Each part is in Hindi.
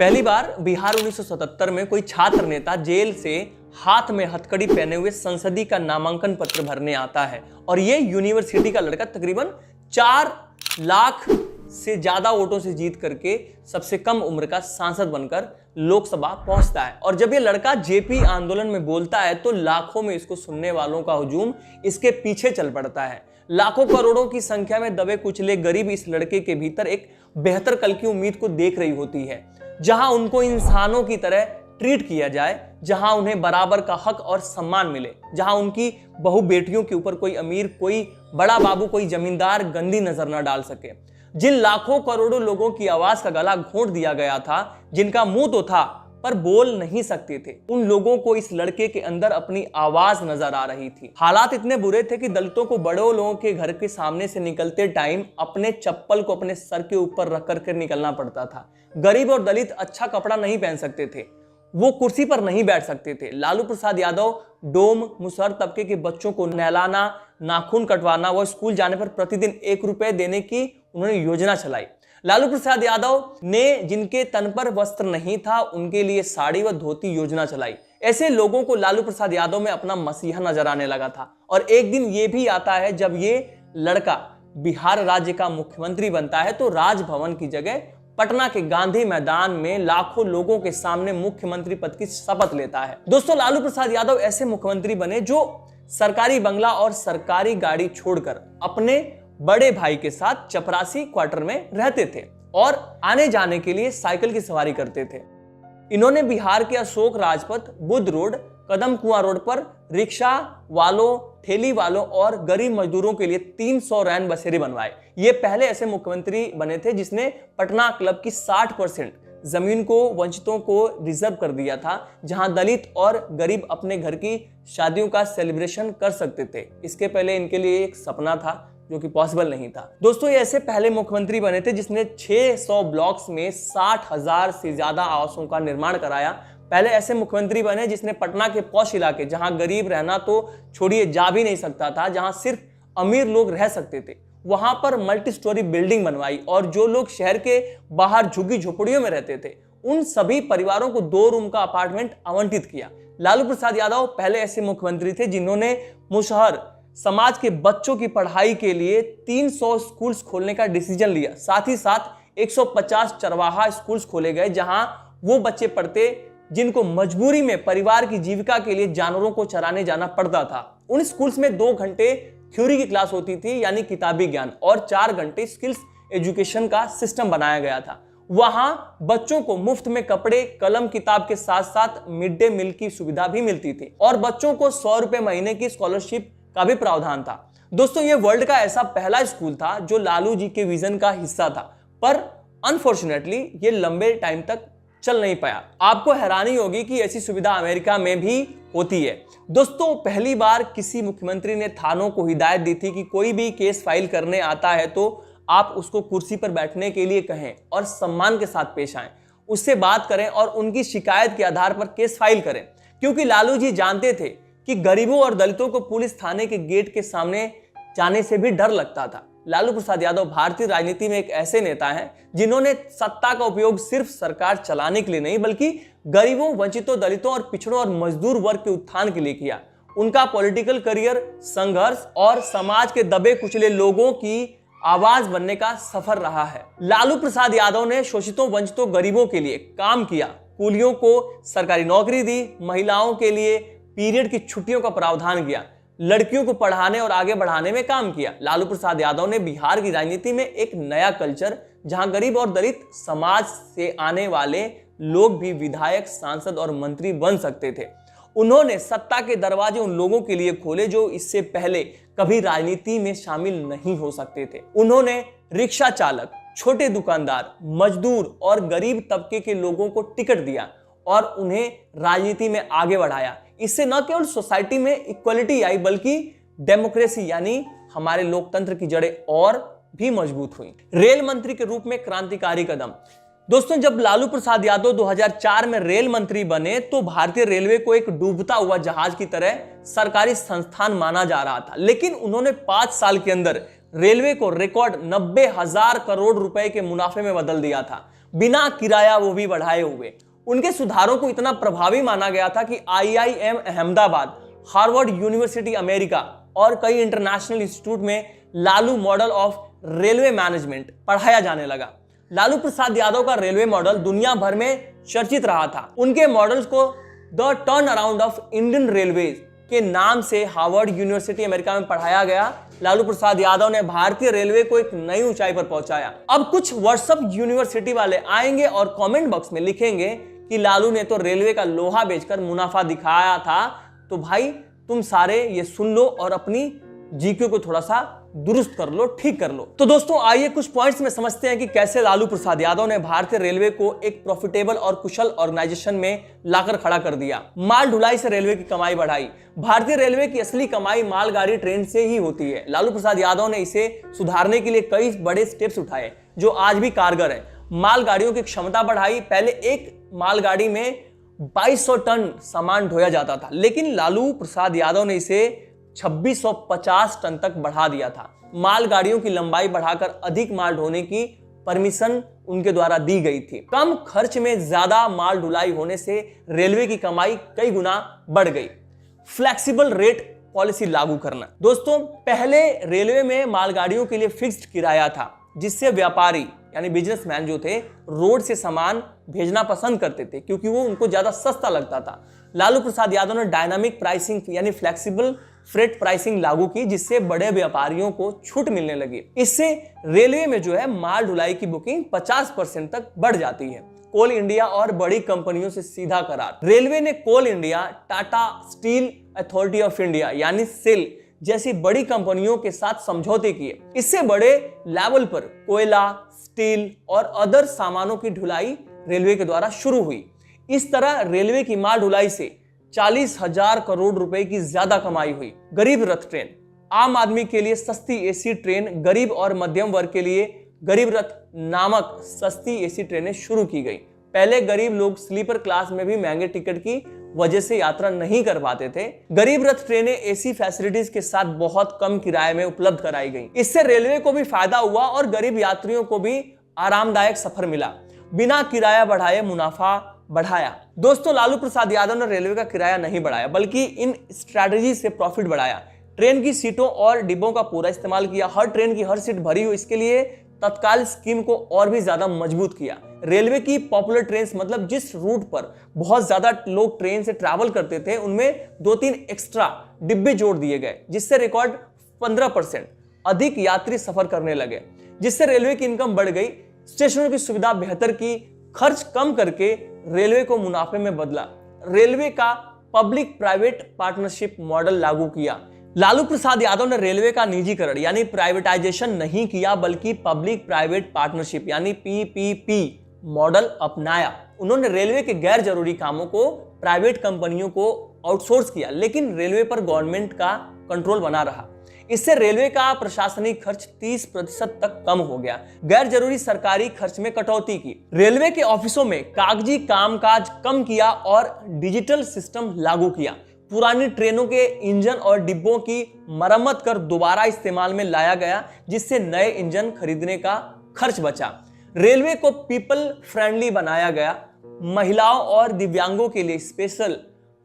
पहली बार बिहार 1977 में कोई छात्र नेता जेल से हाथ में हथकड़ी पहने हुए संसदीय का नामांकन पत्र भरने आता है और ये यूनिवर्सिटी का लड़का तकरीबन 4 लाख से ज्यादा वोटों से जीत करके सबसे कम उम्र का सांसद बनकर लोकसभा पहुंचता है। और जब ये लड़का जेपी आंदोलन में बोलता है तो लाखों में इसको सुनने वालों का हुजूम इसके पीछे चल पड़ता है। लाखों करोड़ों की संख्या में दबे कुचले गरीब इस लड़के के भीतर एक बेहतर कल की उम्मीद को देख रही होती है, जहां उनको इंसानों की तरह ट्रीट किया जाए, जहां उन्हें बराबर का हक और सम्मान मिले, जहां उनकी बहु बेटियों के ऊपर कोई अमीर, कोई बड़ा बाबू, कोई जमींदार गंदी नजर न डाल सके। जिन लाखों करोड़ों लोगों की आवाज का गला घोंट दिया गया था, जिनका मुंह तो था पर बोल नहीं सकते थे, उन लोगों को इस लड़के के अंदर अपनी आवाज नजर आ रही थी। हालात इतने बुरे थे कि दलितों को बड़े लोगों के घर के सामने से निकलते टाइम अपने चप्पल को अपने सर के ऊपर रख करके निकलना पड़ता था। गरीब और दलित अच्छा कपड़ा नहीं पहन सकते थे, वो कुर्सी पर नहीं बैठ सकते थे। लालू प्रसाद यादव डोम मुसहर तबके के बच्चों को नहलाना, नाखून कटवाना व स्कूल जाने पर प्रतिदिन 1 रुपए देने की उन्होंने योजना चलाई। लालू प्रसाद यादव ने जिनके तन पर वस्त्र नहीं था उनके लिए साड़ी व धोती योजना चलाई। ऐसे लोगों को लालू प्रसाद यादव में अपना मसीहा नजर आने लगा था। और एक दिन ये भी आता है जब ये लड़का बिहार राज्य का मुख्यमंत्री बनता है तो राजभवन की जगह पटना के गांधी मैदान में लाखों लोगों के सामने मुख्यमंत्री पद की शपथ लेता है। दोस्तों, लालू प्रसाद यादव ऐसे मुख्यमंत्री बने जो सरकारी बंगला और सरकारी गाड़ी छोड़कर अपने बड़े भाई के साथ चपरासी क्वार्टर में रहते थे और आने जाने के लिए साइकिल की सवारी करते थे। इन्होंने बिहार के अशोक राजपथ, बुद्ध रोड, कदम कुआं रोड पर रिक्शा वालों, ठेली वालों और गरीब मजदूरों के लिए 300 रैन बसेरे बनवाए। ये पहले ऐसे मुख्यमंत्री बने थे जिसने पटना क्लब की 60% जमीन को वंचितों को रिजर्व कर दिया था, जहां दलित और गरीब अपने घर की शादियों का सेलिब्रेशन कर सकते थे। इसके पहले इनके लिए एक सपना था जो कि पॉसिबल नहीं था। दोस्तों, ये ऐसे पहले मुख्यमंत्री बने थे जिसने 600 ब्लॉक्स में 60,000 से ज्यादा आवासों का निर्माण कराया। पहले ऐसे मुख्यमंत्री बने जिसने पटना के पॉश इलाके, जहां गरीब रहना तो छोड़िए जा भी नहीं सकता था, जहां सिर्फ अमीर लोग रह सकते थे, वहां पर मल्टी स्टोरी बिल्डिंग बनवाई और जो लोग शहर के बाहर झुग्गी झोपड़ियों में रहते थे उन सभी परिवारों को 2 रूम का अपार्टमेंट आवंटित किया। लालू प्रसाद यादव पहले ऐसे मुख्यमंत्री थे जिन्होंने मुसहर समाज के बच्चों की पढ़ाई के लिए 300 स्कूल्स खोलने का डिसीजन लिया। साथ ही साथ 150 चरवाहा स्कूल्स खोले गए जहां वो बच्चे पढ़ते जिनको मजबूरी में परिवार की जीविका के लिए जानवरों को चराने जाना पड़ता था। उन स्कूल्स में 2 घंटे थ्योरी की क्लास होती थी यानी किताबी ज्ञान, और 4 घंटे स्किल्स एजुकेशन का सिस्टम बनाया गया था। वहां बच्चों को मुफ्त में कपड़े, कलम, किताब के साथ साथ मिड डे मील की सुविधा भी मिलती थी और बच्चों को 100 रुपए महीने की स्कॉलरशिप का भी प्रावधान था। दोस्तों, ये वर्ल्ड का ऐसा पहला स्कूल था जो लालू जी के विजन का हिस्सा था, पर अनफॉर्चुनेटली ये लंबे टाइम तक चल नहीं पाया। आपको हैरानी होगी कि ऐसी सुविधा अमेरिका में भी होती है। दोस्तों, पहली बार किसी मुख्यमंत्री ने थानों को हिदायत दी थी कि कोई भी केस फाइल करने आता है तो आप उसको कुर्सी पर बैठने के लिए कहें और सम्मान के साथ पेश आएं, उससे बात करें और उनकी शिकायत के आधार पर केस फाइल करें, क्योंकि लालू जी जानते थे कि गरीबों और दलितों को पुलिस थाने के गेट के सामने जाने से भी डर लगता था। लालू प्रसाद यादव भारतीय राजनीति में एक ऐसे नेता हैं जिन्होंने सत्ता का उपयोग सिर्फ सरकार चलाने के लिए नहीं बल्कि गरीबों, वंचितों, दलितों और पिछड़ों और मजदूर वर्ग के उत्थान के लिए किया। उनका पॉलिटिकल करियर संघर्ष और समाज के दबे कुचले लोगों की आवाज बनने का सफर रहा है। लालू प्रसाद यादव ने शोषितों, वंचितों, गरीबों के लिए काम किया, कुलियों को सरकारी नौकरी दी, महिलाओं के लिए पीरियड की छुट्टियों का प्रावधान किया, लड़कियों को पढ़ाने और आगे बढ़ाने में काम किया। लालू प्रसाद यादव ने बिहार की राजनीति में एक नया कल्चर, जहां गरीब और दलित समाज से आने वाले लोग भी विधायक, सांसद और मंत्री बन सकते थे। उन्होंने सत्ता के दरवाजे उन लोगों के लिए खोले जो इससे पहले कभी राजनीति में शामिल नहीं हो सकते थे। उन्होंने रिक्शा चालक, छोटे दुकानदार, मजदूर और गरीब तबके के लोगों को टिकट दिया और उन्हें राजनीति में आगे बढ़ाया। इससे न केवल सोसाइटी में इक्वलिटी आई बल्कि डेमोक्रेसी यानी हमारे लोकतंत्र की जड़ें और भी मजबूत हुई। रेल मंत्री के रूप में क्रांतिकारी कदम। दोस्तों, जब लालू प्रसाद यादव 2004 में रेल मंत्री बने तो भारतीय रेलवे को एक डूबता हुआ जहाज की तरह सरकारी संस्थान माना जा रहा था, लेकिन उन्होंने 5 साल के अंदर रेलवे को रिकॉर्ड 90,000 करोड़ रुपए के मुनाफे में बदल दिया था। बिना किराया वो भी बढ़ाए हुए। उनके सुधारों को इतना प्रभावी माना गया था कि IIM Ahmedabad, Harvard university America और कई इंटरनेशनल इंस्टीट्यूट में Lalu model of railway management पढ़ाया जाने लगा। लालू प्रसाद यादव का रेलवे मॉडल दुनिया भर में चर्चित रहा था। उनके मॉडल्स को the turn around of Indian railways के नाम से हार्वर्ड यूनिवर्सिटी अमेरिका में पढ़ाया गया। लालू प्रसाद यादव ने भारतीय रेलवे को एक नई ऊंचाई पर पहुंचाया। अब कुछ व्हाट्सएप यूनिवर्सिटी वाले आएंगे और कमेंट बॉक्स में लिखेंगे कि लालू ने तो रेलवे का लोहा बेचकर मुनाफा दिखाया था। तो भाई तुम सारे ये सुन लो और अपनी जीके को थोड़ा सा दुरुस्त कर लो, ठीक कर लो। तो दोस्तों आइए कुछ पॉइंट्स में समझते हैं कि कैसे लालू प्रसाद यादव ने भारतीय रेलवे को एक प्रॉफिटेबल और कुशल ऑर्गेनाइजेशन में लाकर खड़ा कर दिया। माल ढुलाई से रेलवे की कमाई बढ़ाई। भारतीय रेलवे की असली कमाई मालगाड़ी ट्रेन से ही होती है। लालू प्रसाद यादव ने इसे सुधारने के लिए कई बड़े स्टेप्स उठाए जो आज भी कारगर है। मालगाड़ियों की क्षमता बढ़ाई। पहले एक मालगाड़ी में 2200 टन सामान ढोया जाता था, लेकिन लालू प्रसाद यादव ने इसे 2650 टन तक बढ़ा दिया था। मालगाड़ियों की लंबाई बढ़ाकर अधिक माल ढोने की परमिशन उनके द्वारा दी गई थी। कम खर्च में ज्यादा माल ढुलाई होने से रेलवे की कमाई कई गुना बढ़ गई। फ्लेक्सिबल रेट पॉलिसी लागू करना। दोस्तों पहले रेलवे में मालगाड़ियों के लिए फिक्स्ड किराया था, जिससे व्यापारी यानी बिजनेसमैन जो थे रोड से सामान भेजना पसंद करते थे क्योंकि वो उनको ज्यादा सस्ता लगता था। लालू प्रसाद यादव ने डायनामिक प्राइसिंग यानी फ्लेक्सिबल फ्रेट प्राइसिंग लागू की, जिससे बड़े व्यापारियों को छूट मिलने लगी। इससे रेलवे में जो है माल ढुलाई की बुकिंग 50% तक बढ़ जाती है। कोल इंडिया और बड़ी कंपनियों से सीधा करार। रेलवे ने Coal India, Tata steel authority of India यानी सेल जैसी बड़ी कंपनियों के साथ समझौते किए। इससे बड़े लेवल पर कोयला, स्टील और अदर सामानों की ढुलाई रेलवे के द्वारा शुरू हुई। इस तरह रेलवे की माल ढुलाई से 40,000 करोड़ रुपए की ज्यादा कमाई हुई। गरीब रथ ट्रेन, आम आदमी के लिए सस्ती एसी ट्रेन, गरीब और मध्यम वर्ग के लिए गरीब रथ नामक सस्ती एसी ट्रेनें शुरू की गई। पहले गरीब लोग स्लीपर क्लास में भी महंगे टिकट की वजह से यात्रा नहीं कर पाते थे। गरीब रथ ट्रेनें एसी फैसिलिटीज के साथ बहुत कम किराए में उपलब्ध कराई गई। इससे रेलवे को भी फायदा हुआ और गरीब यात्रियों को भी आरामदायक सफर मिला। बिना किराया बढ़ाए मुनाफा बढ़ाया। दोस्तों लालू प्रसाद यादव ने रेलवे का किराया नहीं बढ़ाया, बल्कि इन स्ट्रैटेजी से प्रॉफिट बढ़ाया। ट्रेन की सीटों और डिब्बों का पूरा इस्तेमाल किया। हर ट्रेन की हर सीट भरी हो, इसके लिए तत्काल स्कीम को और भी ज्यादा मजबूत किया। रेलवे की पॉपुलर ट्रेन मतलब जिस रूट पर बहुत ज्यादा लोग ट्रेन से ट्रैवल करते थे, उनमें 2-3 एक्स्ट्रा डिब्बे जोड़ दिए गए, जिससे रिकॉर्ड 15% अधिक यात्री सफर करने लगे, जिससे रेलवे की इनकम बढ़ गई। स्टेशनों की सुविधा बेहतर की, खर्च कम करके रेलवे को मुनाफे में बदला। रेलवे का पब्लिक प्राइवेट पार्टनरशिप मॉडल लागू किया। लालू प्रसाद यादव ने रेलवे का निजीकरण यानी प्राइवेटाइजेशन नहीं किया, बल्कि पब्लिक प्राइवेट पार्टनरशिप यानी PPP मॉडल अपनाया। उन्होंने रेलवे के गैर जरूरी कामों को प्राइवेट कंपनियों को आउटसोर्स किया, लेकिन रेलवे पर गवर्नमेंट का कंट्रोल बना रहा। इससे रेलवे का प्रशासनिक खर्च 30% तक कम हो गया। गैर जरूरी सरकारी खर्च में कटौती की। रेलवे के ऑफिसों में कागजी कामकाज कम किया और डिजिटल सिस्टम लागू किया। पुरानी ट्रेनों के इंजन और डिब्बों की मरम्मत कर दोबारा इस्तेमाल में लाया गया, जिससे नए इंजन खरीदने का खर्च बचा। रेलवे को पीपल फ्रेंडली बनाया गया। महिलाओं और दिव्यांगों के लिए स्पेशल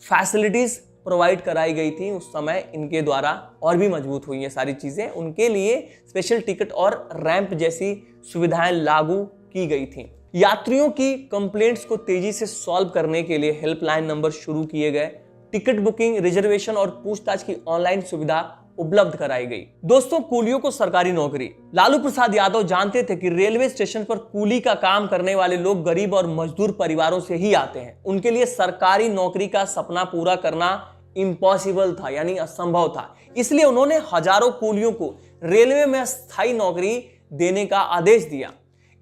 फैसिलिटीज प्रोवाइड कराई गई थी उस समय इनके द्वारा, और भी मजबूत हुई ये सारी चीजें। उनके लिए स्पेशल टिकट और रैंप जैसी सुविधाएं लागू की गई थी। यात्रियों की कंप्लेंट्स को तेजी से सॉल्व करने के लिए हेल्पलाइन नंबर शुरू किए गए। टिकट बुकिंग, रिजर्वेशन और पूछताछ की ऑनलाइन सुविधा उपलब्ध कराई गई। दोस्तों कूलियों को सरकारी नौकरी। लालू प्रसाद यादव जानते थे कि रेलवे स्टेशन पर कूली का काम करने वाले लोग गरीब और मजदूर परिवारों से ही आते हैं। उनके लिए सरकारी नौकरी का सपना पूरा करना इम्पॉसिबल था, यानी असंभव था। इसलिए उन्होंने हजारों कूलियों को रेलवे में स्थायी नौकरी देने का आदेश दिया।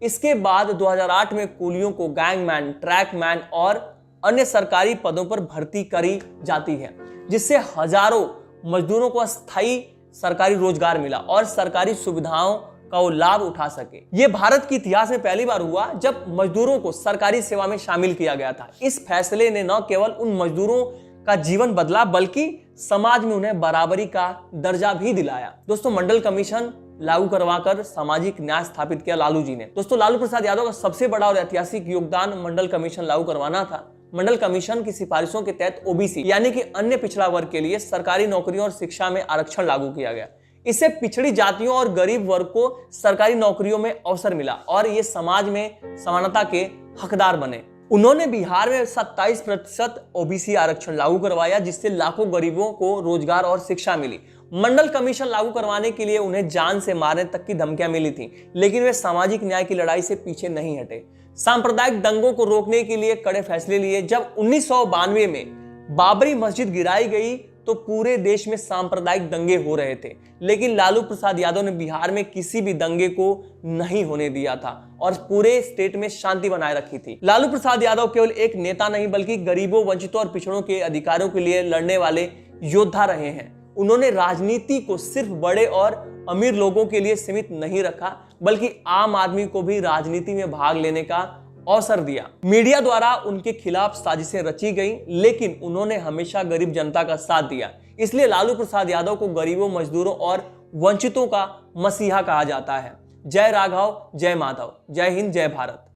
इसके बाद 2008 में कूलियों को गैंगमैन, ट्रैकमैन और अन्य सरकारी पदों पर भर्ती करी जाती है, जिससे हजारों मजदूरों को अस्थायी सरकारी रोजगार मिला और सरकारी सुविधाओं का वो लाभ उठा सके। ये भारत के इतिहास में पहली बार हुआ जब मजदूरों को सरकारी सेवा में शामिल किया गया था। इस फैसले ने न केवल उन मजदूरों का जीवन बदला, बल्कि समाज में उन्हें बराबरी का दर्जा भी दिलाया। दोस्तों मंडल कमीशन लागू करवाकर सामाजिक न्याय स्थापित किया लालू जी ने। दोस्तों, लालू प्रसाद यादव का सबसे बड़ा और ऐतिहासिक योगदान मंडल कमीशन लागू करवाना था। मंडल कमीशन की सिफारिशों के तहत ओबीसी यानी कि अन्य पिछड़ा वर्ग के लिए सरकारी नौकरियों और शिक्षा में आरक्षण लागू किया गया। इससे पिछड़ी जातियों और गरीब वर्ग को सरकारी नौकरियों में अवसर मिला और ये समाज में समानता के हकदार बने। उन्होंने बिहार में 27% ओबीसी आरक्षण लागू करवाया, जिससे लाखों गरीबों को रोजगार और शिक्षा मिली। मंडल कमीशन लागू करवाने के लिए उन्हें जान से मारने तक की धमकियां मिली थी, लेकिन वे सामाजिक न्याय की लड़ाई से पीछे नहीं हटे। सांप्रदायिक दंगों को रोकने के लिए कड़े फैसले लिए। जब 1992 में बाबरी मस्जिद गिराई गई तो पूरे देश में सांप्रदायिक दंगे हो रहे थे, लेकिन लालू प्रसाद यादव ने बिहार में किसी भी दंगे को नहीं होने दिया था और पूरे स्टेट में शांति बनाए रखी थी। लालू प्रसाद यादव केवल एक नेता नहीं बल्कि गरीबों, वंचितों और पिछड़ों के अधिकारों के लिए लड़ने वाले योद्धा रहे हैं। उन्होंने राजनीति को सिर्फ बड़े और अमीर लोगों के लिए सीमित नहीं रखा, बल्कि आम आदमी को भी राजनीति में भाग लेने का अवसर दिया। मीडिया द्वारा उनके खिलाफ साजिशें रची गई, लेकिन उन्होंने हमेशा गरीब जनता का साथ दिया। इसलिए लालू प्रसाद यादव को गरीबों, मजदूरों और वंचितों का मसीहा कहा जाता है। जय राघव, जय माधव, जय हिंद, जय भारत।